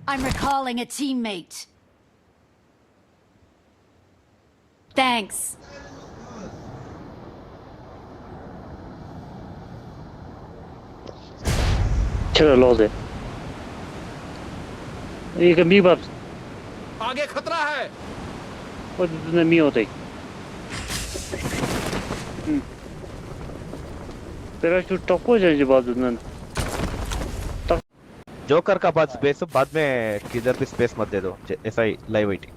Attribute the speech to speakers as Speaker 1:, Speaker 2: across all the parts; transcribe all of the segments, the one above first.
Speaker 1: I'm recalling a teammate. Thanks.
Speaker 2: चलो loss है एक मी बाप
Speaker 3: आगे खतरा है
Speaker 2: और तुमने मी होता ही पैराशूट टॉप हो जाए जो बाद में
Speaker 4: जोकर का बाद स्पेस बाद में किधर भी स्पेस मत दे दो ऐसा ही लाइव वेटिंग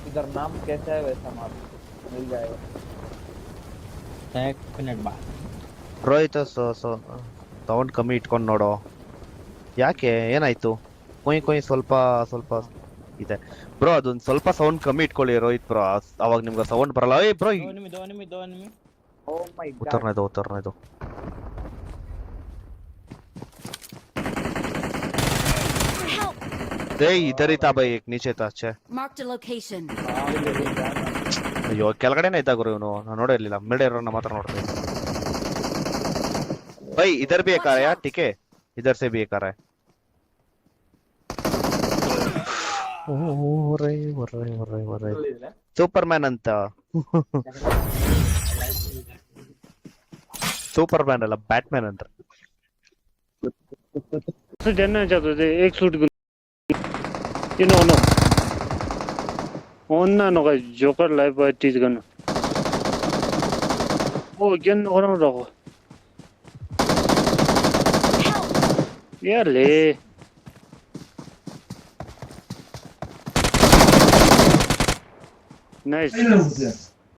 Speaker 5: इधर नाम कैसा है वैसा मार मिल जाएगा
Speaker 6: 1 ಮಿನಿಟ್ ಬಾ
Speaker 4: ರೋಹಿತ್ ಸೌಂಡ್ ಕಮ್ಮಿ ಇಟ್ಕೊಂಡು ನೋಡೋ ಯಾಕೆ ಏನಾಯ್ತು ಕೊಯ್ ಕೊಯ್ ಸ್ವಲ್ಪ ಸ್ವಲ್ಪ ಇದೆ ಬ್ರೋ ಅದೊಂದು ಸ್ವಲ್ಪ ಸೌಂಡ್ ಕಮ್ಮಿ ಇಟ್ಕೊಳ್ಳಿ ರೋಹಿತ್ ಬ್ರೋ ಅವಾಗ ನಿಮ್ಗೆ ಸೌಂಡ್ ಬರಲ್ಲ ಏ ಬ್ರೋ
Speaker 6: 2 ನಿಮಿ
Speaker 5: ओ माय
Speaker 4: उतरने
Speaker 5: गॉड
Speaker 4: दो उतरने दो ए इधर ही था भाई एक नीचे था अच्छा
Speaker 1: Marked a location.
Speaker 4: ಅಯ್ಯೋ ಕೆಳಗಡೆನೇ ಇದ್ದ ಗುರು ಇವನು ನಾನು ನೋಡೇ ಇರ್ಲಿಲ್ಲ ಮೇಡೆ ಇರೋನ ಮಾತ್ರ ನೋಡ್ದೆ भाई इधर भी एक आ रहा है यार ठीक है इधर से भी एक आ रहा है ಸೂಪರ್ಮ್ಯಾನ್ ಅಂತ ಸೂಪರ್ಮ್ಯಾನ್ ಅಲ್ಲ ಬ್ಯಾಟ್ಮ್ಯಾನ್ ಅಂತ
Speaker 2: से जानना चाहते थे एक suit you know no onna no ga joker live by tease gana oh again orang raho yaar le nice